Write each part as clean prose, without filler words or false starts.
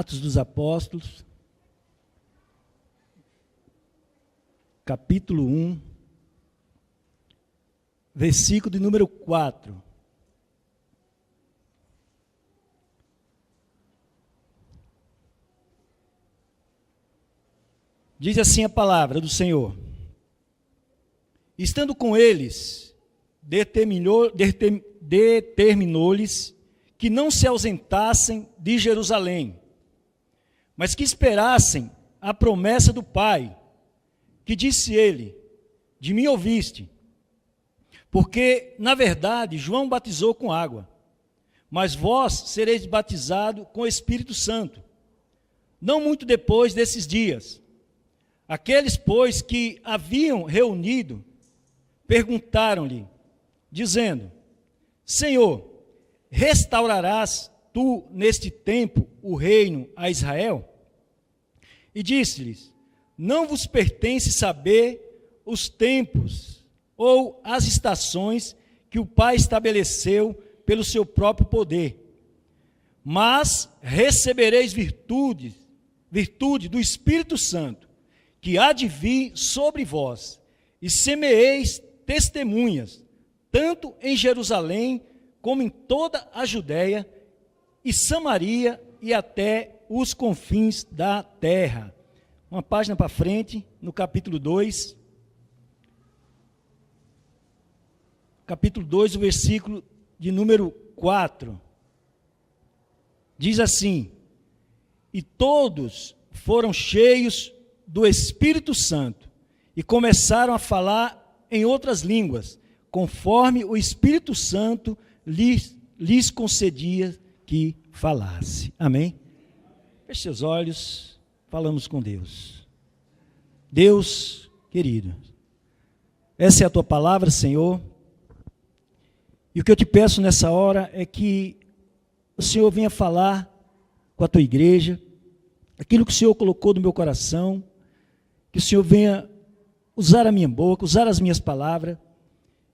Atos dos Apóstolos, capítulo 1, versículo de número 4. Diz assim a palavra do Senhor: estando com eles, determinou-lhes que não se ausentassem de Jerusalém, mas que esperassem a promessa do Pai, que disse ele: de mim ouviste. Porque, na verdade, João batizou com água, mas vós sereis batizados com o Espírito Santo, não muito depois desses dias. Aqueles, pois, que haviam reunido, perguntaram-lhe, dizendo: Senhor, restaurarás tu neste tempo o reino a Israel? E disse-lhes: não vos pertence saber os tempos ou as estações que o Pai estabeleceu pelo seu próprio poder, mas recebereis virtude do Espírito Santo, que há de vir sobre vós, e semeeis testemunhas, tanto em Jerusalém, como em toda a Judéia e Samaria e até os confins da terra. Uma página para frente, no capítulo 2. Capítulo 2, o versículo de número 4. Diz assim: e todos foram cheios do Espírito Santo e começaram a falar em outras línguas, conforme o Espírito Santo lhes concedia que falasse. Amém? Feche seus olhos, falamos com Deus. Deus querido, essa é a tua palavra, Senhor, e o que eu te peço nessa hora é que o Senhor venha falar com a tua igreja, aquilo que o Senhor colocou no meu coração, que o Senhor venha usar a minha boca, usar as minhas palavras,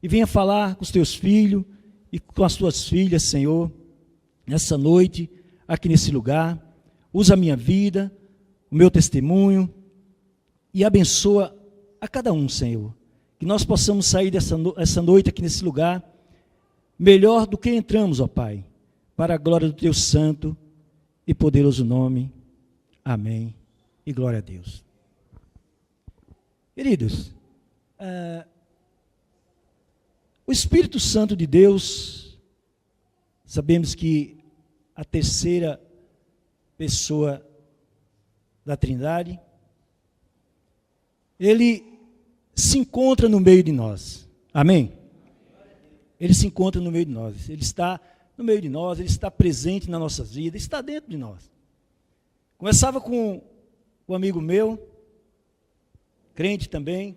e venha falar com os teus filhos e com as tuas filhas, Senhor, nessa noite, aqui nesse lugar. Usa a minha vida, o meu testemunho, e abençoa a cada um, Senhor. Que nós possamos sair essa noite aqui nesse lugar, melhor do que entramos, ó Pai, para a glória do teu santo e poderoso nome. Amém. E glória a Deus. Queridos, o Espírito Santo de Deus, sabemos que a terceira pessoa da Trindade, ele se encontra no meio de nós. Amém? Ele se encontra no meio de nós. Ele está no meio de nós, ele está presente nas nossas vidas, está dentro de nós. Começava com um amigo meu, crente também.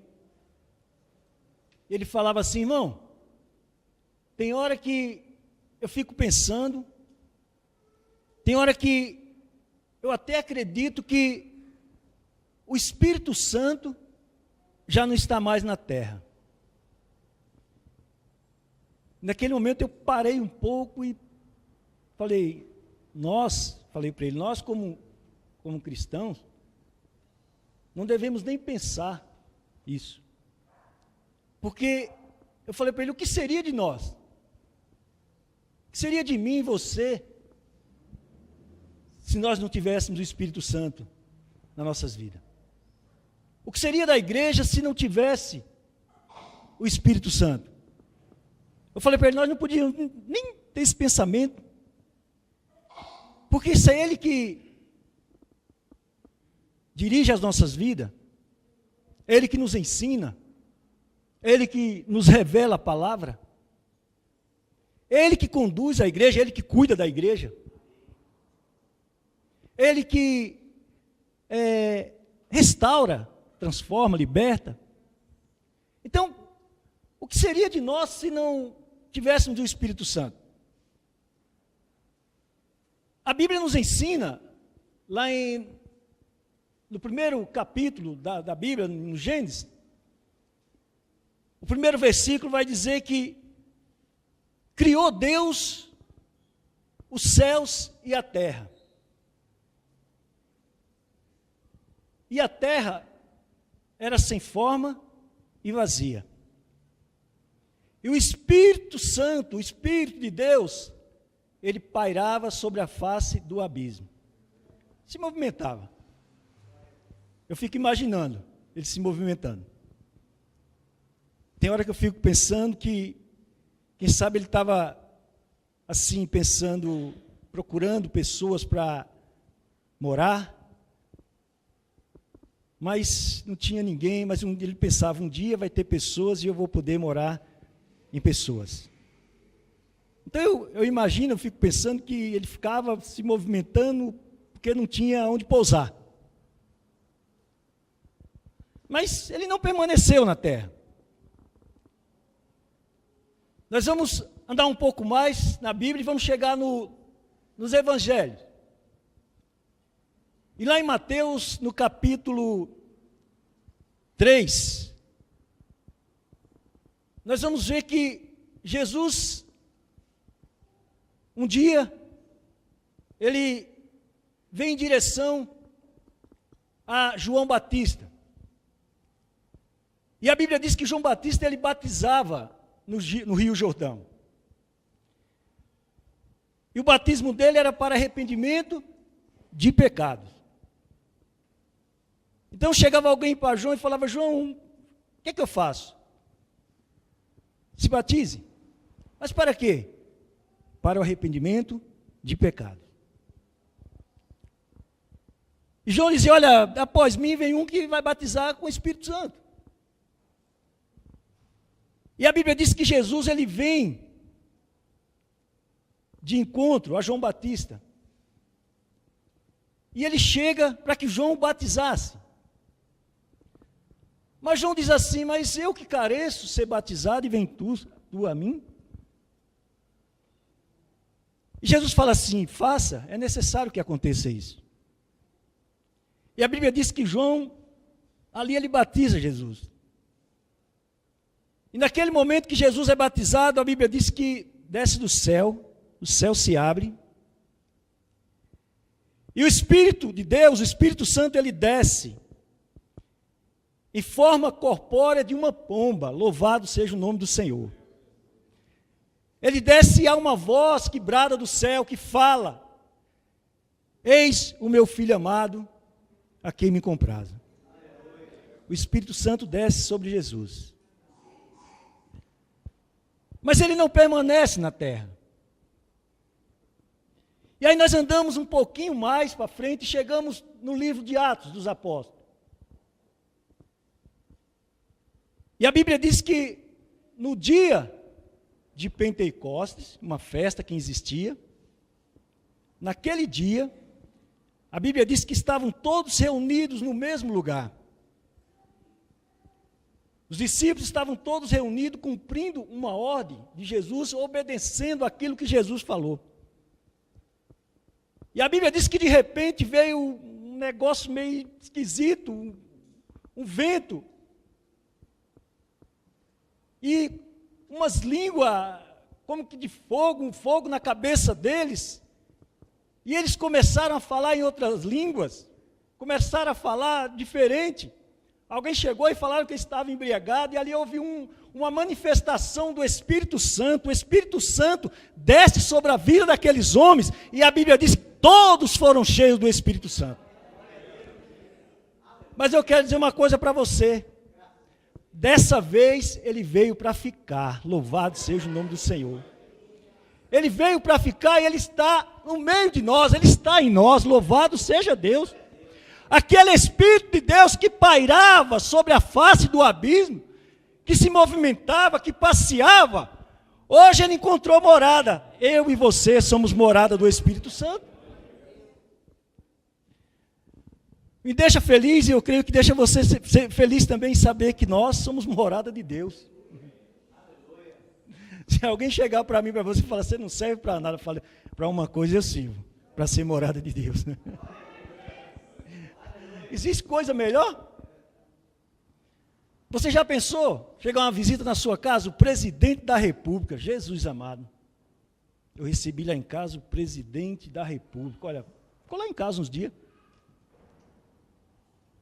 Ele falava assim: irmão, tem hora que eu fico pensando, tem hora que eu até acredito que o Espírito Santo já não está mais na terra. Naquele momento eu parei um pouco e falei para ele, nós como cristãos, não devemos nem pensar isso. Porque eu falei para ele, o que seria de nós? O que seria de mim e você, se nós não tivéssemos o Espírito Santo nas nossas vidas? O que seria da igreja se não tivesse o Espírito Santo? Eu falei para ele, nós não podíamos nem ter esse pensamento, porque isso é Ele que dirige as nossas vidas, é Ele que nos ensina, é Ele que nos revela a palavra, é Ele que conduz a igreja, é Ele que cuida da igreja, é Ele que restaura, transforma, liberta. Então, o que seria de nós se não tivéssemos o Espírito Santo? A Bíblia nos ensina, lá no primeiro capítulo da Bíblia, no Gênesis, o primeiro versículo vai dizer que criou Deus os céus e a terra. e a terra era sem forma e vazia. E o Espírito Santo, o Espírito de Deus, ele pairava sobre a face do abismo. Se movimentava. Eu fico imaginando ele se movimentando. Tem hora que eu fico pensando que, quem sabe ele estava assim, pensando, procurando pessoas para morar, mas não tinha ninguém, mas ele pensava, um dia vai ter pessoas e eu vou poder morar em pessoas. Então eu imagino, eu fico pensando que ele ficava se movimentando porque não tinha onde pousar. Mas ele não permaneceu na terra. Nós vamos andar um pouco mais na Bíblia e vamos chegar nos Evangelhos. E lá em Mateus, no capítulo 3, nós vamos ver que Jesus, um dia, ele vem em direção a João Batista. E a Bíblia diz que João Batista, ele batizava no Rio Jordão. E o batismo dele era para arrependimento de pecados. Então chegava alguém para João e falava, João, o que é que eu faço? Se batize. Mas para quê? Para o arrependimento de pecado. E João dizia, olha, após mim vem um que vai batizar com o Espírito Santo. E a Bíblia diz que Jesus, ele vem de encontro a João Batista. E ele chega para que João o batizasse. Mas João diz assim, mas eu que careço ser batizado e vem tu a mim? E Jesus fala assim, faça, é necessário que aconteça isso. E a Bíblia diz que João, ali ele batiza Jesus. E naquele momento que Jesus é batizado, a Bíblia diz que desce do céu, o céu se abre, e o Espírito de Deus, o Espírito Santo, ele desce, em forma corpórea de uma pomba, louvado seja o nome do Senhor. Ele desce e há uma voz que brada do céu, que fala, eis o meu filho amado, a quem me compraza. O Espírito Santo desce sobre Jesus. Mas ele não permanece na terra. E aí nós andamos um pouquinho mais para frente e chegamos no livro de Atos dos Apóstolos. E a Bíblia diz que no dia de Pentecostes, uma festa que existia, naquele dia, a Bíblia diz que estavam todos reunidos no mesmo lugar. Os discípulos estavam todos reunidos, cumprindo uma ordem de Jesus, obedecendo aquilo que Jesus falou. E a Bíblia diz que de repente veio um negócio meio esquisito, um vento, e umas línguas, como que de fogo, um fogo na cabeça deles, e eles começaram a falar em outras línguas, começaram a falar diferente. Alguém chegou e falaram que estava embriagado, e ali houve uma manifestação do Espírito Santo. O Espírito Santo desce sobre a vida daqueles homens, e a Bíblia diz que todos foram cheios do Espírito Santo. Mas eu quero dizer uma coisa para você. Dessa vez ele veio para ficar, louvado seja o nome do Senhor. Ele veio para ficar e ele está no meio de nós, ele está em nós, louvado seja Deus. Aquele Espírito de Deus que pairava sobre a face do abismo, que se movimentava, que passeava, hoje ele encontrou morada. Eu e você somos morada do Espírito Santo. Me deixa feliz, e eu creio que deixa você ser feliz também em saber que nós somos morada de Deus. Se alguém chegar para mim, para você e falar, você não serve para nada, fala, para uma coisa eu sirvo, para ser morada de Deus. Existe coisa melhor? Você já pensou? Chegar uma visita na sua casa, o presidente da República, Jesus amado. Eu recebi lá em casa o presidente da República. Olha, ficou lá em casa uns dias.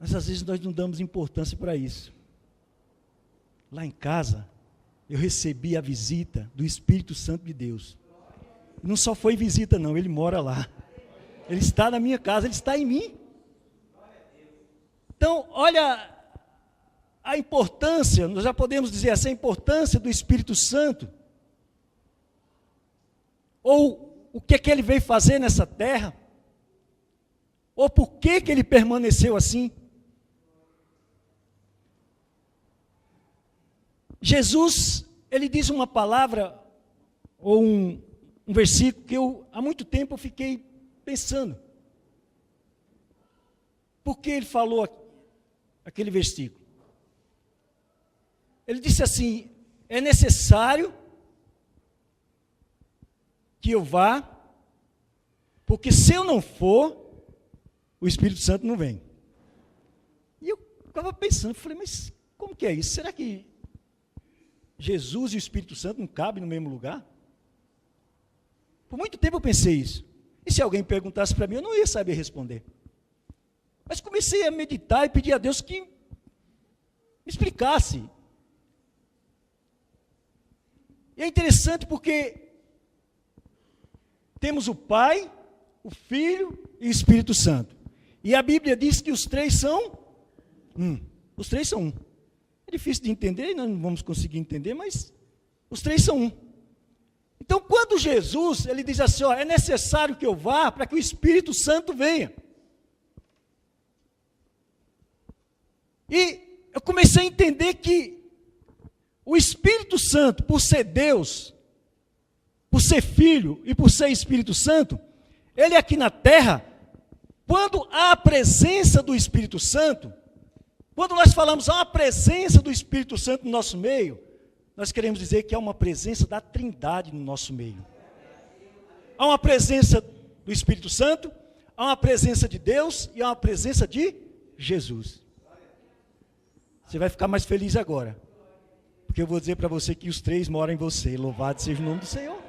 Mas às vezes nós não damos importância para isso. Lá em casa, eu recebi a visita do Espírito Santo de Deus. Não só foi visita não, ele mora lá. Ele está na minha casa, ele está em mim. Então, olha a importância, nós já podemos dizer assim, a importância do Espírito Santo. Ou o que é que ele veio fazer nessa terra. Ou por que que ele permaneceu assim. Jesus, ele diz uma palavra, ou um versículo que há muito tempo eu fiquei pensando. Por que ele falou aquele versículo? Ele disse assim, é necessário que eu vá, porque se eu não for, o Espírito Santo não vem. E eu estava pensando, falei, mas como que é isso? Será que Jesus e o Espírito Santo não cabem no mesmo lugar? Por muito tempo eu pensei isso. E se alguém perguntasse para mim, eu não ia saber responder. Mas comecei a meditar e pedir a Deus que me explicasse. E é interessante porque temos o Pai, o Filho e o Espírito Santo. E a Bíblia diz que os três são um. Os três são um. É difícil de entender, nós não vamos conseguir entender, mas os três são um. Então, quando Jesus, ele diz assim, ó, é necessário que eu vá para que o Espírito Santo venha. E eu comecei a entender que o Espírito Santo, por ser Deus, por ser Filho e por ser Espírito Santo, ele aqui na terra, quando há a presença do Espírito Santo, quando nós falamos há uma presença do Espírito Santo no nosso meio, nós queremos dizer que há uma presença da Trindade no nosso meio. Há uma presença do Espírito Santo, há uma presença de Deus e há uma presença de Jesus. Você vai ficar mais feliz agora, porque eu vou dizer para você que os três moram em você. Louvado seja o nome do Senhor.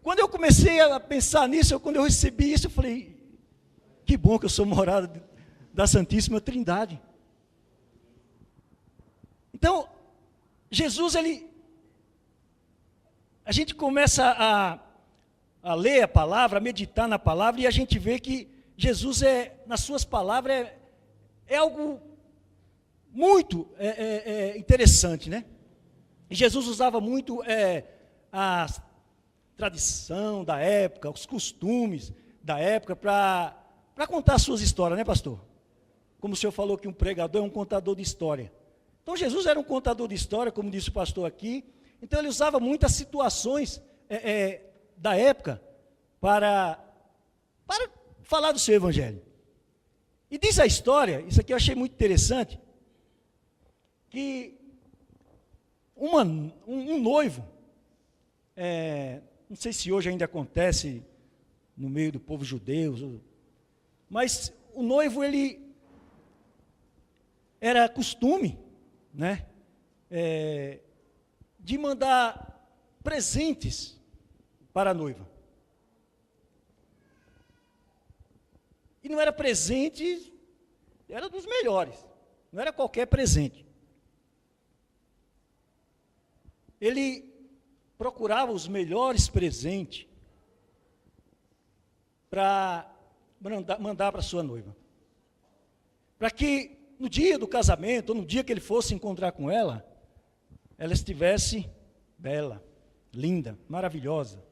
Quando eu comecei a pensar nisso, quando eu recebi isso, eu falei, que bom que eu sou morada da Santíssima Trindade. Então, Jesus, a gente começa a ler a palavra, a meditar na palavra, e a gente vê que Jesus, nas suas palavras, é algo muito interessante, né? E Jesus usava muito a tradição da época, os costumes da época, para contar suas histórias, né, pastor? Como o senhor falou que um pregador é um contador de história. Então, Jesus era um contador de história, como disse o pastor aqui. Então, ele usava muitas situações da época para falar do seu evangelho. E diz a história, isso aqui eu achei muito interessante, que um noivo, não sei se hoje ainda acontece no meio do povo judeu, mas o noivo, ele era costume, né, de mandar presentes para a noiva. E não era presente, era dos melhores, não era qualquer presente. Ele procurava os melhores presentes para mandar para sua noiva. Para que no dia do casamento, ou no dia que ele fosse encontrar com ela estivesse bela, linda, maravilhosa.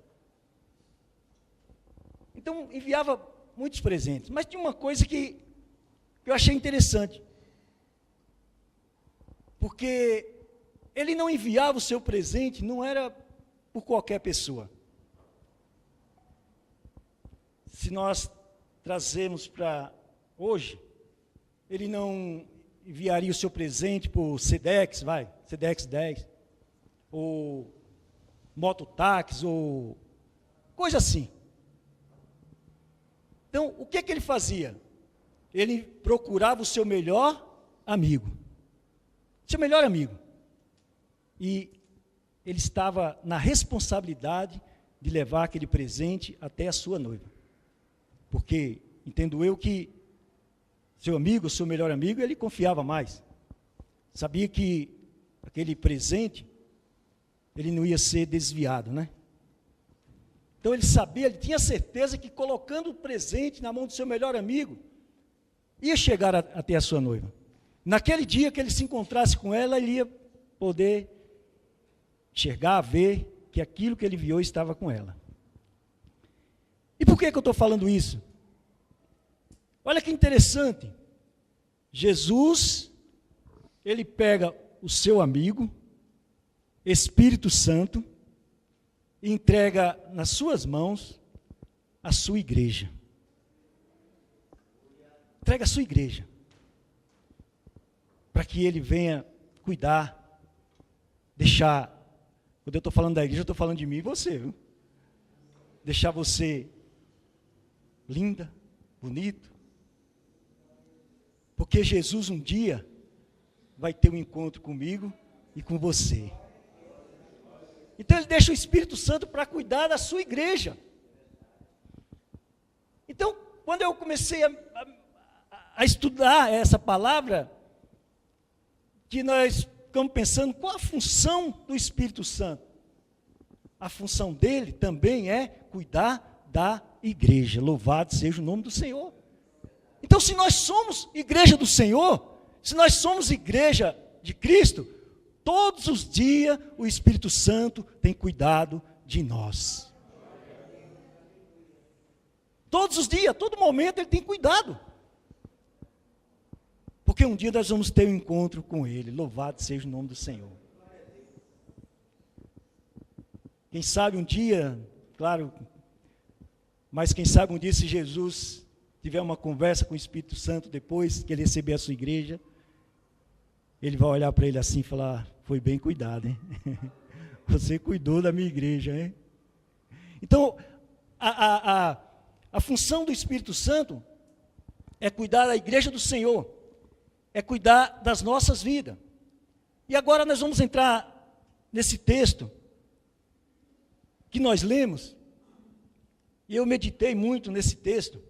Então, enviava muitos presentes. Mas tinha uma coisa que eu achei interessante. Porque ele não enviava o seu presente, não era por qualquer pessoa. Se nós trazemos para hoje, ele não enviaria o seu presente por Sedex, Sedex 10, ou mototáxi, ou coisa assim. Então, o que ele fazia? Ele procurava o seu melhor amigo. Seu melhor amigo. E ele estava na responsabilidade de levar aquele presente até a sua noiva. Porque, entendo eu que seu amigo, seu melhor amigo, ele confiava mais. Sabia que aquele presente, ele não ia ser desviado, né? Então ele sabia, ele tinha certeza que colocando o presente na mão do seu melhor amigo, ia chegar até a sua noiva. Naquele dia que ele se encontrasse com ela, ele ia poder enxergar, ver que aquilo que ele viu estava com ela. E por que eu estou falando isso? Olha que interessante. Jesus, ele pega o seu amigo, Espírito Santo, e entrega nas suas mãos a sua igreja. Entrega a sua igreja. Para que ele venha cuidar, deixar. Quando eu estou falando da igreja, eu estou falando de mim e você, viu? Deixar você linda, bonito. Porque Jesus um dia vai ter um encontro comigo e com você. Então ele deixa o Espírito Santo para cuidar da sua igreja. Então, quando eu comecei a estudar essa palavra, que nós ficamos pensando, qual a função do Espírito Santo? A função dele também é cuidar da igreja. Louvado seja o nome do Senhor. Então, se nós somos igreja do Senhor, se nós somos igreja de Cristo, todos os dias o Espírito Santo tem cuidado de nós. Todos os dias, todo momento ele tem cuidado. Porque um dia nós vamos ter um encontro com ele. Louvado seja o nome do Senhor. Quem sabe um dia, claro, mas quem sabe um dia se Jesus tiver uma conversa com o Espírito Santo depois que ele receber a sua igreja, ele vai olhar para ele assim e falar, foi bem cuidado, hein? Você cuidou da minha igreja, hein? Então, a função do Espírito Santo é cuidar da igreja do Senhor, é cuidar das nossas vidas. E agora nós vamos entrar nesse texto que nós lemos, e eu meditei muito nesse texto,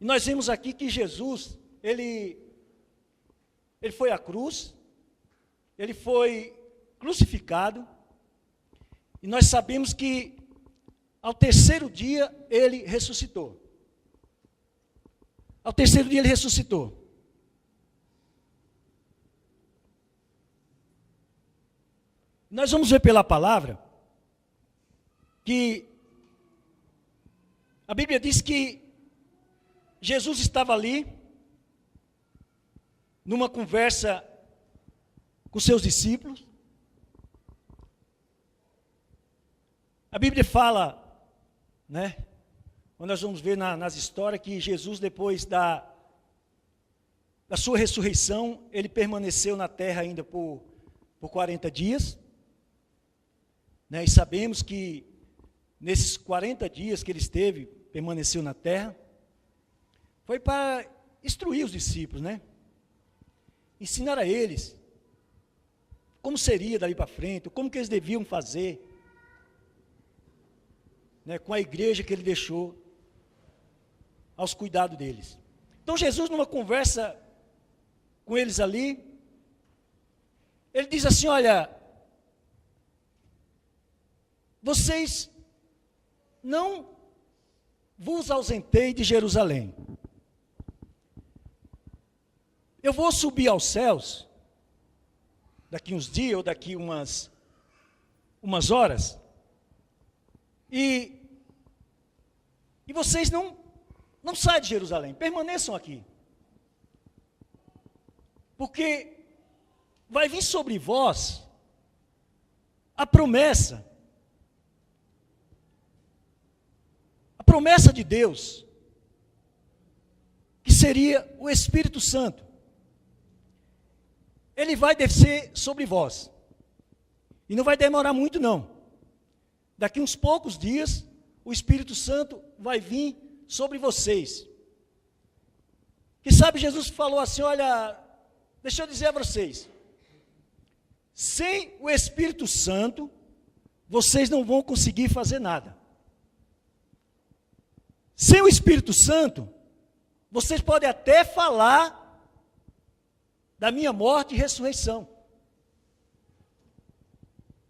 e nós vemos aqui que Jesus, ele foi à cruz, ele foi crucificado, e nós sabemos que ao terceiro dia ele ressuscitou. Ao terceiro dia ele ressuscitou. Nós vamos ver pela palavra que a Bíblia diz que Jesus estava ali, numa conversa com seus discípulos. A Bíblia fala, né, quando nós vamos ver nas histórias, que Jesus, depois da sua ressurreição, ele permaneceu na terra ainda por 40 dias. Né, e sabemos que nesses 40 dias que ele esteve, permaneceu na terra, foi para instruir os discípulos, né? Ensinar a eles como seria dali para frente, como que eles deviam fazer, né, com a igreja que ele deixou aos cuidados deles. Então Jesus, numa conversa com eles ali, ele diz assim, olha, vocês não vos ausentei de Jerusalém. Eu vou subir aos céus, daqui uns dias ou daqui umas horas, e vocês não saiam de Jerusalém, permaneçam aqui. Porque vai vir sobre vós a promessa de Deus, que seria o Espírito Santo. Ele vai descer sobre vós. E não vai demorar muito, não. Daqui uns poucos dias, o Espírito Santo vai vir sobre vocês. Que sabe, Jesus falou assim, olha, deixa eu dizer a vocês, sem o Espírito Santo, vocês não vão conseguir fazer nada. Sem o Espírito Santo, vocês podem até falar da minha morte e ressurreição.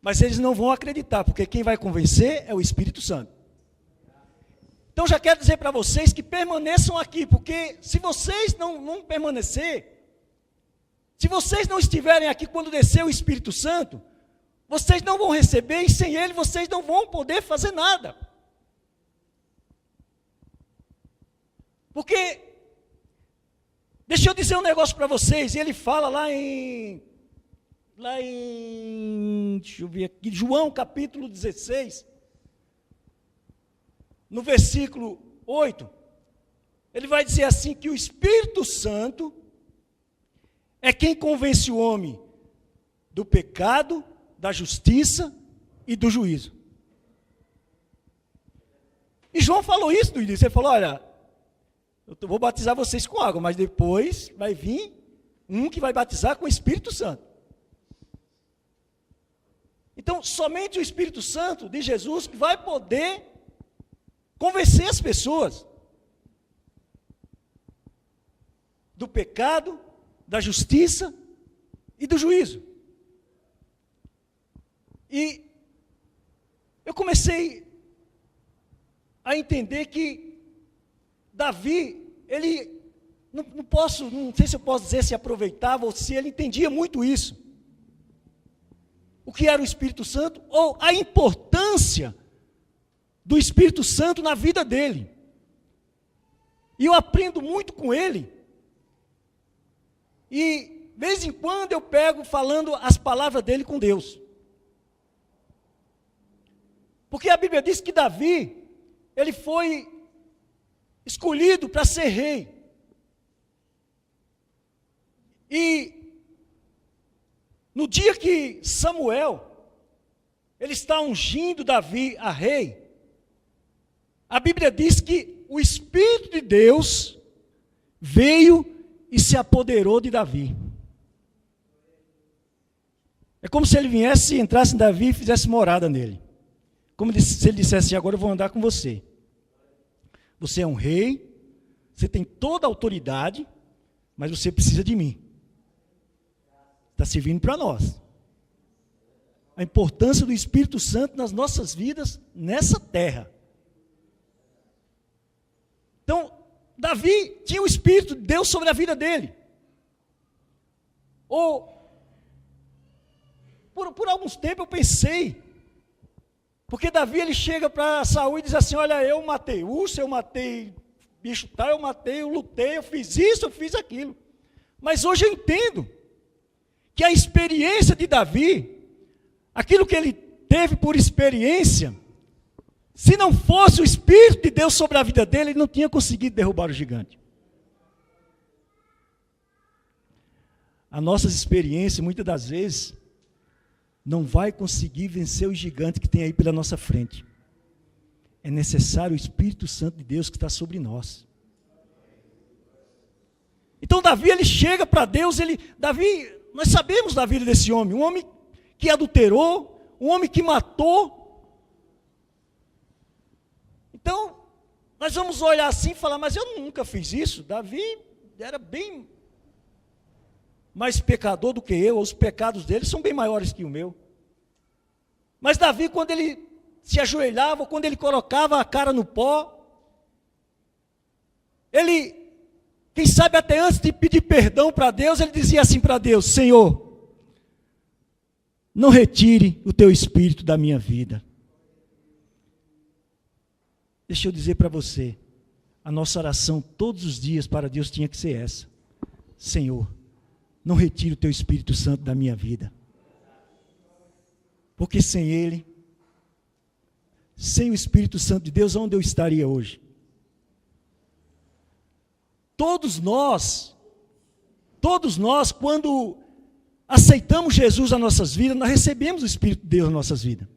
Mas eles não vão acreditar, porque quem vai convencer é o Espírito Santo. Então já quero dizer para vocês que permaneçam aqui, porque se vocês não permanecer, se vocês não estiverem aqui quando descer o Espírito Santo, vocês não vão receber e sem ele vocês não vão poder fazer nada. Porque, deixa eu dizer um negócio para vocês, ele fala lá em, deixa eu ver aqui, João capítulo 16, no versículo 8, ele vai dizer assim, que o Espírito Santo é quem convence o homem do pecado, da justiça e do juízo. E João falou isso no início, ele falou, olha, eu vou batizar vocês com água, mas depois vai vir um que vai batizar com o Espírito Santo. Então, somente o Espírito Santo de Jesus que vai poder convencer as pessoas do pecado, da justiça e do juízo. E eu comecei a entender que Davi, ele, não sei se eu posso dizer se aproveitava ou se ele entendia muito isso. O que era o Espírito Santo, ou a importância do Espírito Santo na vida dele. E eu aprendo muito com ele. E, de vez em quando, eu pego falando as palavras dele com Deus. Porque a Bíblia diz que Davi, ele foi escolhido para ser rei. E, no dia que Samuel, ele está ungindo Davi a rei, a Bíblia diz que o Espírito de Deus veio e se apoderou de Davi. É como se ele viesse, entrasse em Davi e fizesse morada nele. Como se ele dissesse, agora eu vou andar com você. Você é um rei, você tem toda a autoridade, mas você precisa de mim. Está servindo para nós. A importância do Espírito Santo nas nossas vidas, nessa terra. Então, Davi tinha o Espírito de Deus sobre a vida dele. Por alguns tempos eu pensei, porque Davi ele chega para Saul e diz assim, olha, eu matei urso, eu matei bicho tal, eu matei, eu lutei, eu fiz isso, eu fiz aquilo. Mas hoje eu entendo que a experiência de Davi, aquilo que ele teve por experiência, se não fosse o Espírito de Deus sobre a vida dele, ele não tinha conseguido derrubar o gigante. As nossas experiências, muitas das vezes, não vai conseguir vencer o gigante que tem aí pela nossa frente. É necessário o Espírito Santo de Deus que está sobre nós. Então Davi, ele chega para Deus, Davi, nós sabemos da vida desse homem, um homem que adulterou, um homem que matou. Então, nós vamos olhar assim e falar, mas eu nunca fiz isso. Davi era bem mais pecador do que eu, os pecados dele são bem maiores que o meu. Mas Davi, quando ele se ajoelhava, quando ele colocava a cara no pó, ele, quem sabe até antes de pedir perdão para Deus, ele dizia assim para Deus, Senhor, não retire o teu Espírito da minha vida. Deixa eu dizer para você, a nossa oração todos os dias para Deus tinha que ser essa. Senhor, não retire o teu Espírito Santo da minha vida. Porque sem Ele, sem o Espírito Santo de Deus, onde eu estaria hoje? Todos nós, quando aceitamos Jesus nas nossas vidas, nós recebemos o Espírito de Deus nas nossas vidas.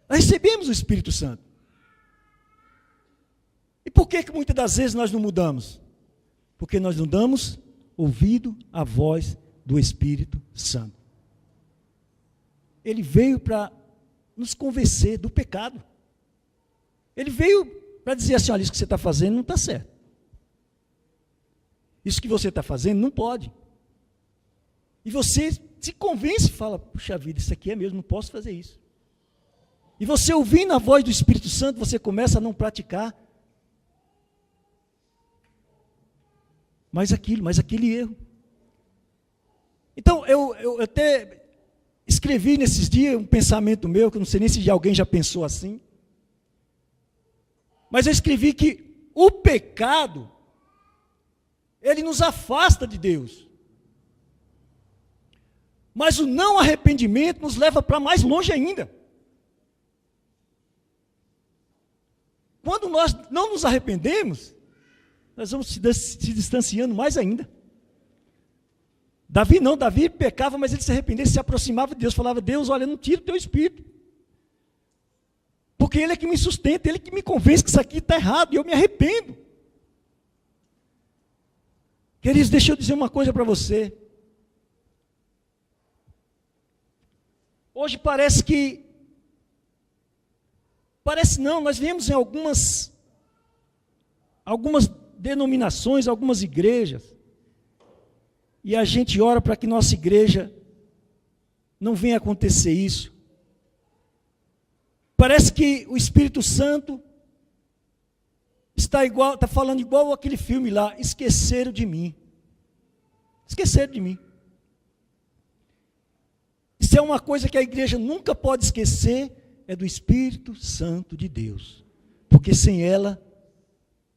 Nós recebemos o Espírito Santo. E por que muitas das vezes nós não mudamos? Porque nós não damos ouvido à voz do Espírito Santo. Ele veio para nos convencer do pecado. Ele veio para dizer assim, olha, isso que você está fazendo não está certo. isso que você está fazendo não pode. E você se convence e fala, puxa vida, isso aqui é mesmo, não posso fazer isso. E você ouvindo a voz do Espírito Santo, você começa a não praticar mais aquele erro. Então, eu até escrevi nesses dias um pensamento meu, que eu não sei nem se alguém já pensou assim, mas eu escrevi que o pecado, ele nos afasta de Deus. Mas o não arrependimento nos leva para mais longe ainda. Quando nós não nos arrependemos, nós vamos se distanciando mais ainda. Davi pecava, mas ele se arrependia, se aproximava de Deus, falava, Deus, olha, não tira o teu espírito. Porque Ele é que me sustenta, Ele é que me convence que isso aqui está errado, e eu me arrependo. Queridos, deixa eu dizer uma coisa para você. Hoje parece não, nós vemos em algumas denominações, algumas igrejas, e a gente ora para que nossa igreja não venha acontecer isso. Parece que o Espírito Santo está falando igual aquele filme lá, esqueceram de mim. Esqueceram de mim. Isso é uma coisa que a igreja nunca pode esquecer, é do Espírito Santo de Deus. Porque sem ela,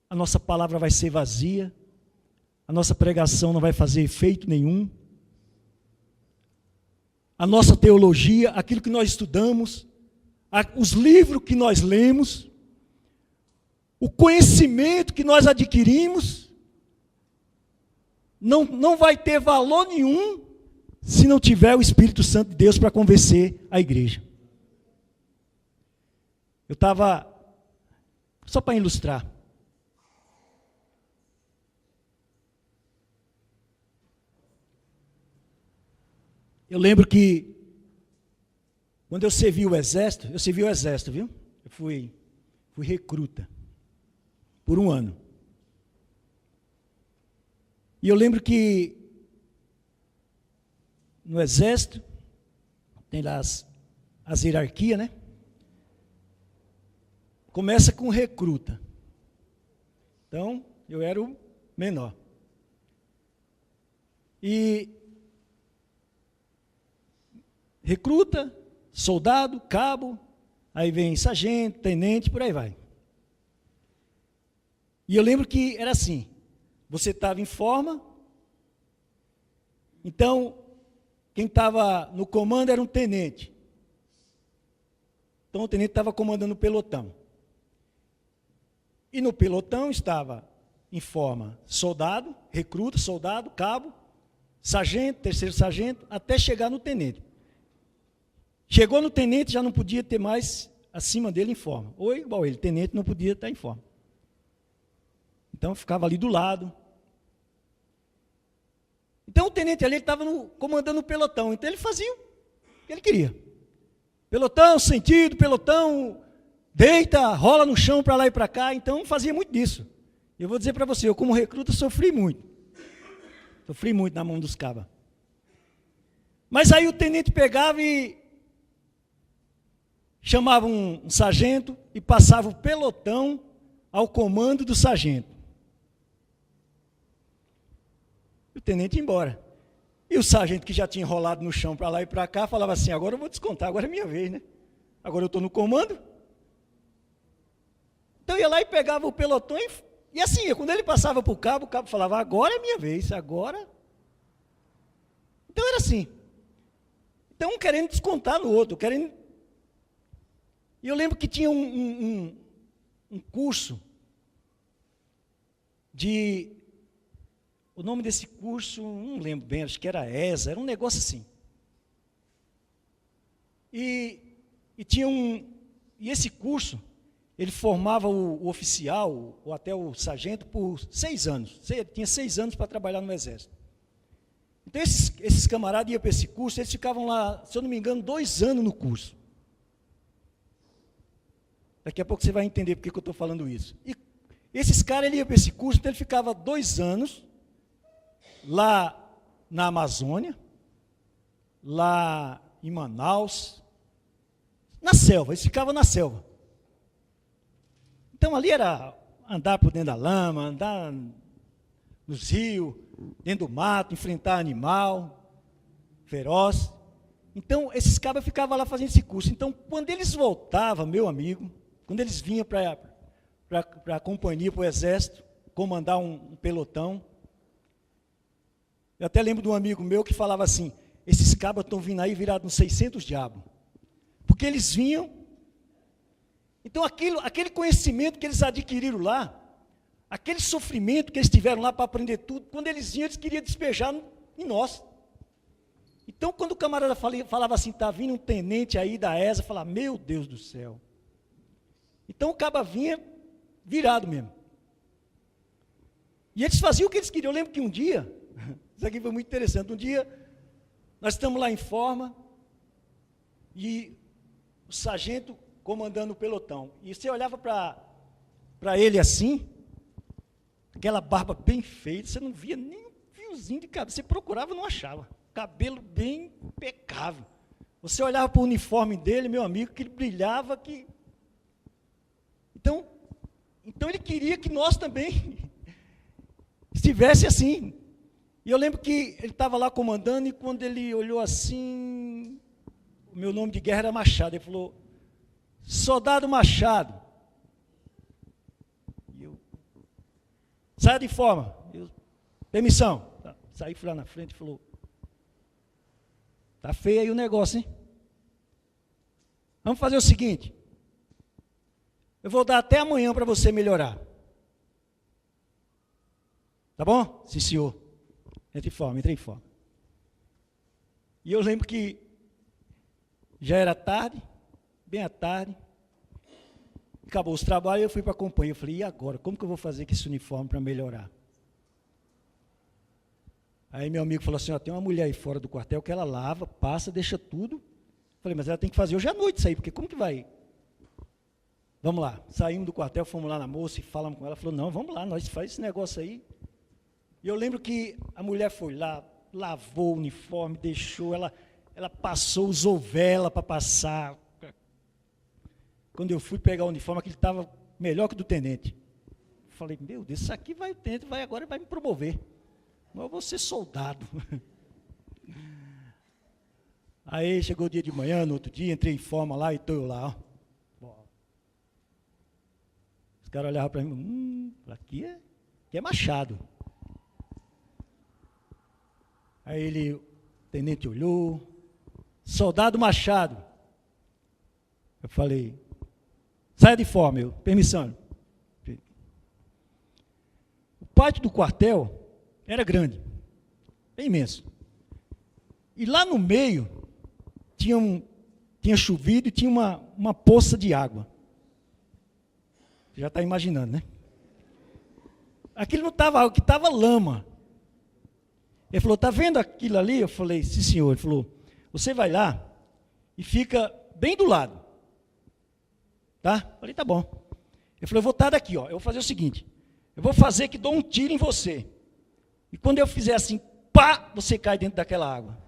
a nossa palavra vai ser vazia, a nossa pregação não vai fazer efeito nenhum, a nossa teologia, aquilo que nós estudamos, os livros que nós lemos, o conhecimento que nós adquirimos, não vai ter valor nenhum se não tiver o Espírito Santo de Deus para convencer a igreja. Eu estava, só para ilustrar, eu lembro que, quando eu servi o exército, viu? Eu fui recruta, por 1 ano. E eu lembro que, no exército, tem lá as hierarquias, né? Começa com recruta. Então, eu era o menor. E recruta, soldado, cabo, aí vem sargento, tenente, por aí vai. E eu lembro que era assim, você estava em forma, então, quem estava no comando era um tenente. Então, o tenente estava comandando o pelotão. E no pelotão estava em forma soldado, recruta, soldado, cabo, sargento, terceiro sargento, até chegar no tenente. Chegou no tenente, já não podia ter mais acima dele em forma. Ou igual ele, tenente não podia estar em forma. Então, ficava ali do lado. Então, o tenente ali estava comandando o pelotão. Então, ele fazia o que ele queria. Pelotão, sentido, pelotão, deita, rola no chão para lá e para cá. Então, fazia muito disso. Eu vou dizer para você, eu como recruta sofri muito. Sofri muito na mão dos cabas. Mas aí o tenente pegava e chamava um sargento e passava o pelotão ao comando do sargento. E o tenente ia embora. E o sargento, que já tinha enrolado no chão para lá e para cá, falava assim, agora eu vou descontar, agora é minha vez, né? Agora eu estou no comando. Então ia lá e pegava o pelotão e assim, quando ele passava para o cabo falava, agora é minha vez, agora. Então era assim. Então um querendo descontar no outro, querendo. E eu lembro que tinha um curso o nome desse curso, não lembro bem, acho que era ESA, era um negócio assim. E esse curso, ele formava o oficial, ou até o sargento, por 6 anos. Ele tinha 6 anos para trabalhar no exército. Então, esses camaradas iam para esse curso, eles ficavam lá, se eu não me engano, 2 anos no curso. Daqui a pouco você vai entender por que eu estou falando isso. E esses caras, ele ia para esse curso, então ele ficava 2 anos lá na Amazônia, lá em Manaus, na selva, eles ficavam na selva. Então ali era andar por dentro da lama, andar nos rios, dentro do mato, enfrentar animal feroz. Então esses cabras ficavam lá fazendo esse curso. Então quando eles voltavam, meu amigo, quando eles vinham para a companhia, para o exército, comandar um pelotão, eu até lembro de um amigo meu que falava assim, esses cabras estão vindo aí virados nos 600 diabos. Porque eles vinham, então aquele conhecimento que eles adquiriram lá, aquele sofrimento que eles tiveram lá para aprender tudo, quando eles vinham, eles queriam despejar em nós. Então, quando o camarada falava assim, está vindo um tenente aí da ESA, falava, meu Deus do céu. Então, o cabra vinha virado mesmo. E eles faziam o que eles queriam. Eu lembro que um dia, isso aqui foi muito interessante, um dia, nós estamos lá em forma, e o sargento comandando o pelotão. E você olhava para ele assim, aquela barba bem feita, você não via nem um fiozinho de cabelo, você procurava e não achava. Cabelo bem impecável. Você olhava para o uniforme dele, meu amigo, que ele brilhava, que... Então ele queria que nós também estivesse assim. E eu lembro que ele estava lá comandando, e quando ele olhou assim, o meu nome de guerra era Machado, ele falou, soldado Machado. E eu, saia de forma, permissão. Saí, fui lá na frente e falou, tá feio aí o negócio, hein? Vamos fazer o seguinte, eu vou dar até amanhã para você melhorar. Tá bom? Sim, senhor. Entrei em forma. E eu lembro que já era tarde, bem à tarde, acabou os trabalhos, eu fui para a companhia. Eu falei, e agora? Como que eu vou fazer com esse uniforme para melhorar? Aí meu amigo falou assim, ó, tem uma mulher aí fora do quartel que ela lava, passa, deixa tudo. Eu falei, mas ela tem que fazer hoje à noite isso aí, porque como que vai? Vamos lá. Saímos do quartel, fomos lá na moça e falamos com ela. Ela falou, não, vamos lá, nós faz esse negócio aí. E eu lembro que a mulher foi lá, lavou o uniforme, deixou, ela passou, usou vela para passar. Quando eu fui pegar o uniforme, aquele estava melhor que o do tenente. Falei, meu Deus, isso aqui vai, o tenente vai agora vai me promover. Mas eu vou ser soldado. Aí chegou o dia de manhã, no outro dia, entrei em forma lá e estou eu lá. Ó. Os caras olhavam para mim, aqui é Machado. Aí o tenente olhou, soldado Machado. Eu falei, saia de forma, permissão. O pátio do quartel era grande, bem imenso. E lá no meio, tinha chovido e tinha uma poça de água. Você já está imaginando, né? Aquilo não estava água, que estava lama. Ele falou, está vendo aquilo ali? Eu falei, sim senhor. Ele falou, você vai lá e fica bem do lado. Tá? Eu falei, tá bom. Ele falou, eu vou estar daqui, ó. Eu vou fazer o seguinte, eu vou fazer que dou um tiro em você. E quando eu fizer assim, pá, você cai dentro daquela água.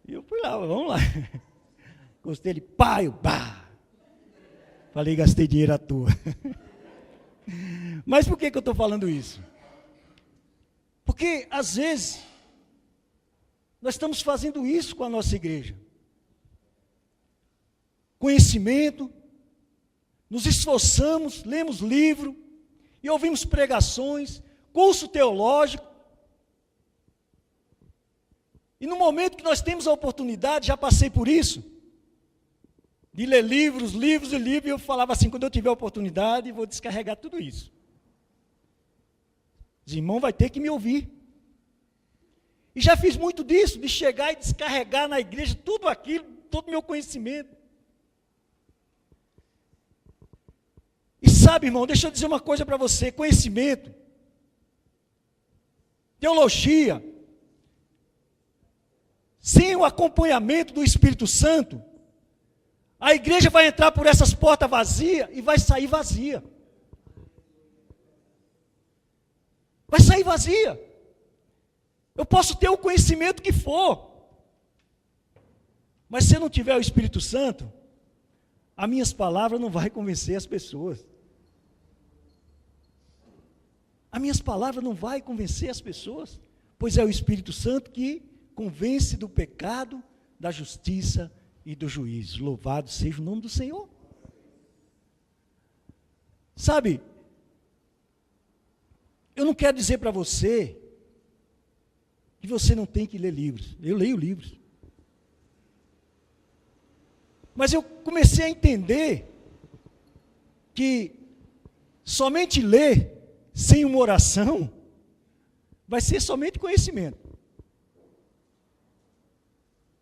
E eu fui lá, vamos lá. Gostei de pá, eu pá. Falei, gastei dinheiro à toa. Mas por que eu estou falando isso? Porque, às vezes, nós estamos fazendo isso com a nossa igreja. Conhecimento, nos esforçamos, lemos livro, e ouvimos pregações, curso teológico. E no momento que nós temos a oportunidade, já passei por isso, de ler livros, e eu falava assim, quando eu tiver a oportunidade, vou descarregar tudo isso. Os irmãos vão ter que me ouvir. E já fiz muito disso, de chegar e descarregar na igreja tudo aquilo, todo o meu conhecimento. E sabe, irmão, deixa eu dizer uma coisa para você, conhecimento, teologia, sem o acompanhamento do Espírito Santo, a igreja vai entrar por essas portas vazias e vai sair vazia. vai sair vazia. Eu posso ter o conhecimento que for, mas se eu não tiver o Espírito Santo, as minhas palavras não vão convencer as pessoas. As minhas palavras não vão convencer as pessoas, pois é o Espírito Santo que convence do pecado, da justiça e do juízo. Louvado seja o nome do Senhor. Sabe, eu não quero dizer para você que você não tem que ler livros. Eu leio livros. Mas eu comecei a entender que somente ler sem uma oração vai ser somente conhecimento.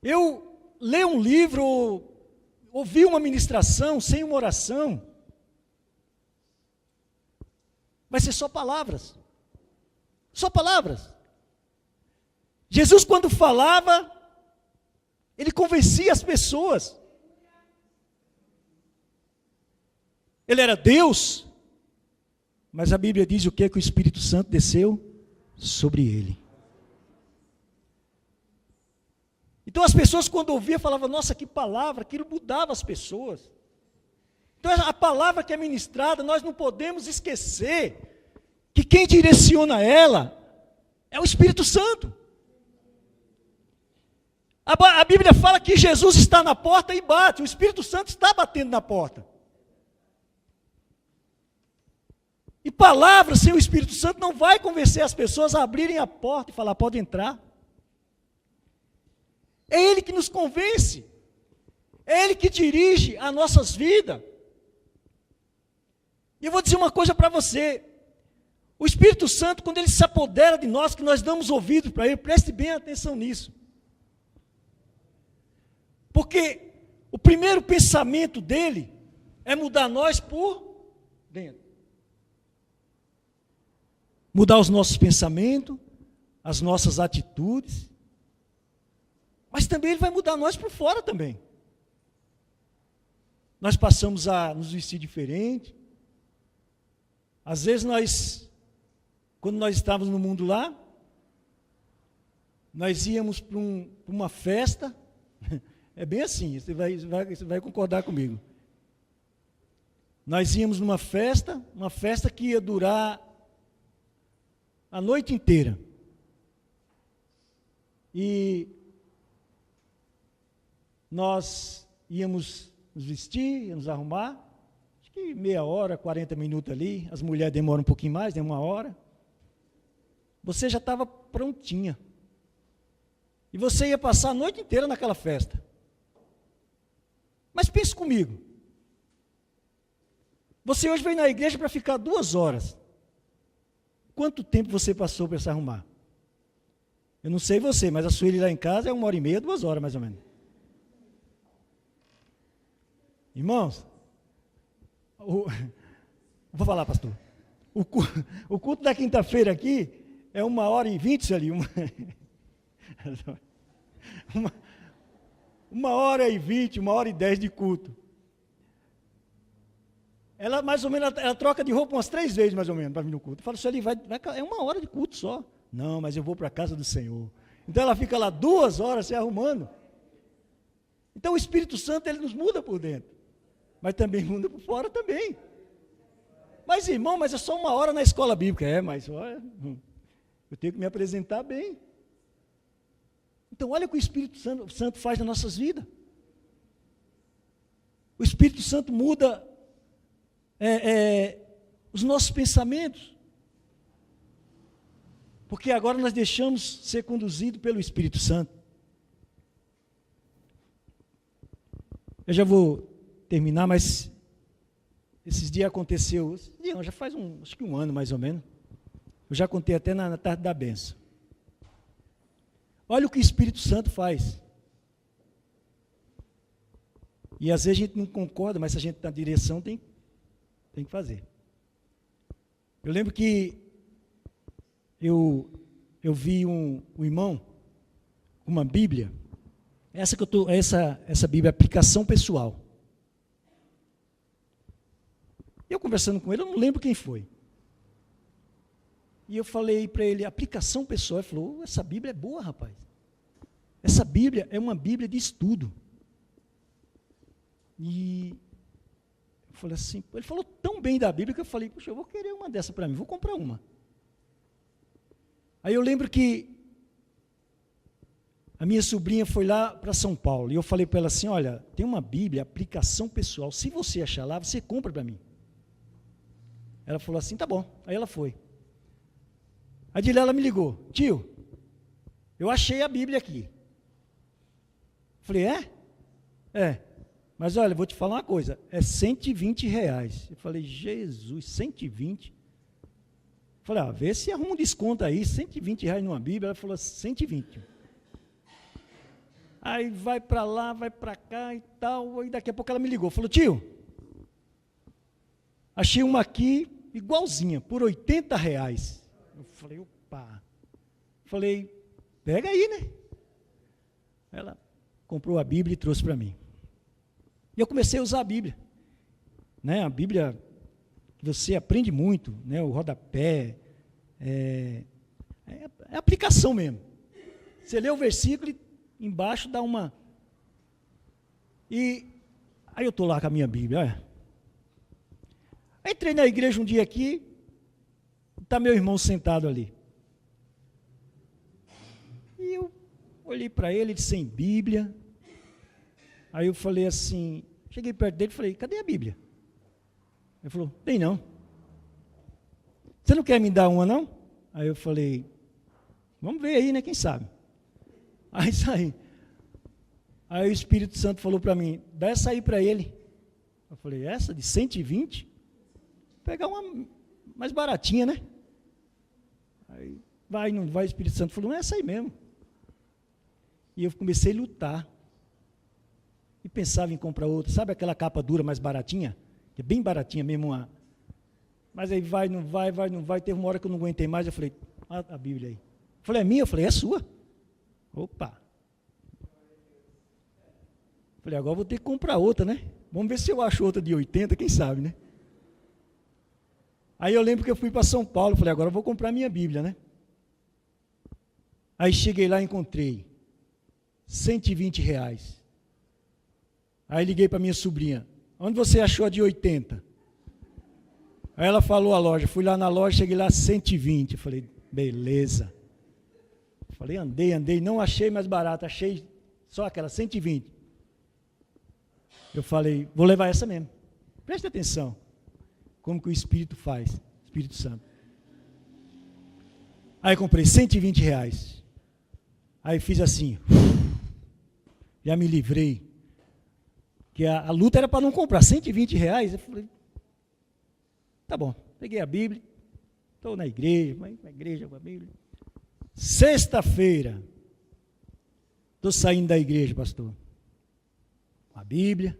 Eu ler um livro, ouvir uma ministração sem uma oração, vai ser só palavras. Só palavras. Jesus, quando falava, ele convencia as pessoas. Ele era Deus, mas a Bíblia diz o que? Que o Espírito Santo desceu sobre ele. Então as pessoas quando ouviam, falavam, nossa, que palavra, aquilo mudava as pessoas. Então a palavra que é ministrada, nós não podemos esquecer que quem direciona ela é o Espírito Santo. A Bíblia fala que Jesus está na porta e bate, o Espírito Santo está batendo na porta. E palavras sem o Espírito Santo não vai convencer as pessoas a abrirem a porta e falar, pode entrar. É Ele que nos convence. É Ele que dirige as nossas vidas. E eu vou dizer uma coisa para você. O Espírito Santo, quando Ele se apodera de nós, que nós damos ouvido para Ele, preste bem atenção nisso. Porque o primeiro pensamento dEle é mudar nós por dentro. Mudar os nossos pensamentos, as nossas atitudes, mas também Ele vai mudar nós por fora também. Nós passamos a nos vestir diferente. Às vezes quando nós estávamos no mundo lá, nós íamos para uma festa, é bem assim, você vai concordar comigo. Nós íamos numa festa que ia durar a noite inteira. E nós íamos nos vestir, íamos arrumar, acho que meia hora, 40 minutos ali, as mulheres demoram um pouquinho mais, uma hora. Você já estava prontinha. E você ia passar a noite inteira naquela festa. Mas pense comigo. Você hoje veio na igreja para ficar 2 horas. Quanto tempo você passou para se arrumar? Eu não sei você, mas a Sueli lá em casa é 1h30, 2 horas mais ou menos. Irmãos, vou falar, pastor. O culto da quinta-feira aqui é 1h20, Sueli. 1h20, 1h10 de culto. Ela mais ou menos, ela troca de roupa umas 3 vezes mais ou menos para vir no culto. Eu falo, Sueli, é 1 hora de culto só. Não, mas eu vou para a casa do Senhor. Então ela fica lá 2 horas se arrumando. Então o Espírito Santo, ele nos muda por dentro. Mas também muda por fora também. Mas irmão, mas é só 1 hora na escola bíblica. Mas olha, eu tenho que me apresentar bem. Então olha o que o Espírito Santo faz nas nossas vidas. O Espírito Santo muda os nossos pensamentos. Porque agora nós deixamos ser conduzidos pelo Espírito Santo. Eu já vou terminar, mas esses dias aconteceu, já faz acho que 1 ano mais ou menos. Eu já contei até na tarde da bênção. Olha o que o Espírito Santo faz. E às vezes a gente não concorda, mas se a gente está na direção, tem que fazer. Eu lembro que eu vi um irmão com uma Bíblia, essa Bíblia, aplicação pessoal. Eu conversando com ele, eu não lembro quem foi. E eu falei para ele, aplicação pessoal. Ele falou, essa Bíblia é boa, rapaz. Essa Bíblia é uma Bíblia de estudo. E eu falei assim, ele falou tão bem da Bíblia que eu falei, puxa, eu vou querer uma dessa para mim, vou comprar uma. Aí eu lembro que a minha sobrinha foi lá para São Paulo, e eu falei para ela assim, olha, tem uma Bíblia, aplicação pessoal, se você achar lá, você compra para mim. Ela falou assim, tá bom. Aí ela foi. Aí de lá ela me ligou, tio, eu achei a Bíblia aqui. Falei, é? É. Mas olha, vou te falar uma coisa, é R$120. Eu falei, Jesus, 120? Falei, vê se arruma um desconto aí, R$120 numa Bíblia. Ela falou, 120. Aí vai para lá, vai para cá e tal, e daqui a pouco ela me ligou, falou, tio, achei uma aqui, igualzinha, por R$80. Eu falei, opa. Falei, pega aí, né? Ela comprou a Bíblia e trouxe para mim. E eu comecei a usar a Bíblia. Né? A Bíblia, você aprende muito, né? O rodapé, é aplicação mesmo. Você lê o versículo e embaixo dá uma... E aí eu estou lá com a minha Bíblia, olha. Aí entrei na igreja um dia aqui, está meu irmão sentado ali. E eu olhei para ele sem Bíblia. Aí eu falei assim, cheguei perto dele e falei, cadê a Bíblia? Ele falou, tem não. Você não quer me dar uma não? Aí eu falei, vamos ver aí, né, quem sabe. Aí saí. Aí o Espírito Santo falou para mim, dá essa aí para ele. Eu falei, essa de 120? Vou pegar uma mais baratinha, né? Aí vai, não vai, o Espírito Santo falou, não é essa aí mesmo. E eu comecei a lutar. E pensava em comprar outra. Sabe aquela capa dura mais baratinha? Que é bem baratinha mesmo. Mas aí vai, não vai, vai, não vai. Teve uma hora que eu não aguentei mais. Eu falei, a Bíblia aí. Eu falei, é minha? Eu falei, é sua. Opa. Eu falei, agora eu vou ter que comprar outra, né? Vamos ver se eu acho outra de 80, quem sabe, né? Aí eu lembro que eu fui para São Paulo. Falei, agora eu vou comprar minha Bíblia, né? Aí cheguei lá e encontrei R$120. Aí liguei para minha sobrinha, onde você achou a de 80? Aí ela falou a loja, fui lá na loja, cheguei lá 120. Eu falei, beleza. Falei, andei, não achei mais barato, achei só aquela, 120. Eu falei, vou levar essa mesmo. Preste atenção, como que o Espírito faz, Espírito Santo. Aí comprei R$120. Aí fiz assim, já me livrei. Que a luta era para não comprar, R$120. Eu falei, tá bom, peguei a Bíblia, estou na igreja, com a Bíblia. Sexta-feira, estou saindo da igreja, pastor, a Bíblia.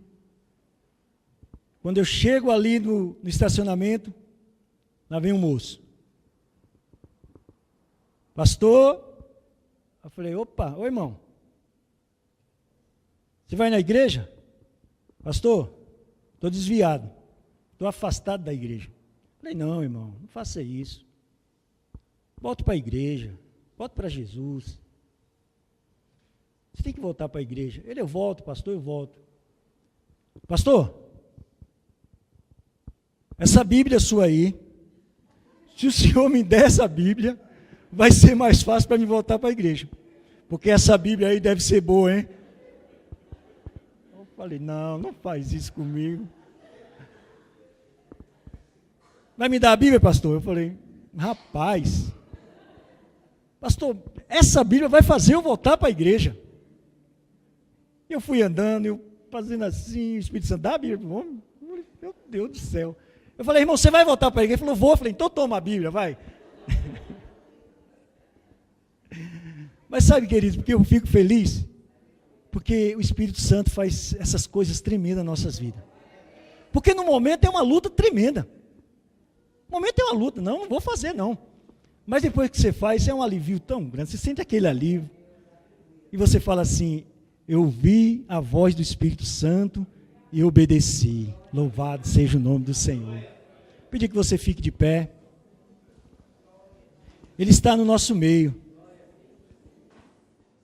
Quando eu chego ali no estacionamento, lá vem um moço. Pastor, eu falei, opa, oi irmão, você vai na igreja? Pastor, estou desviado, estou afastado da igreja. Falei, não, irmão, não faça isso. Volte para a igreja, volte para Jesus. Você tem que voltar para a igreja. Ele, eu volto, pastor, eu volto. Pastor, essa Bíblia sua aí, se o senhor me der essa Bíblia, vai ser mais fácil para me voltar para a igreja. Porque essa Bíblia aí deve ser boa, hein? Falei, não faz isso comigo. Vai me dar a Bíblia, pastor? Eu falei, rapaz, pastor, essa Bíblia vai fazer eu voltar para a igreja. Eu fui andando, eu fazendo assim, o Espírito Santo, dá a Bíblia, meu Deus do céu. Eu falei, irmão, você vai voltar para a igreja? Ele falou, vou. Eu falei, então toma a Bíblia, vai. Mas sabe, queridos, porque eu fico feliz? Porque o Espírito Santo faz essas coisas tremendas nas nossas vidas. Porque no momento é uma luta tremenda. No momento é uma luta, não vou fazer não. Mas depois que você faz, é um alívio tão grande, você sente aquele alívio. E você fala assim, eu ouvi a voz do Espírito Santo e obedeci. Louvado seja o nome do Senhor. Pedir que você fique de pé. Ele está no nosso meio.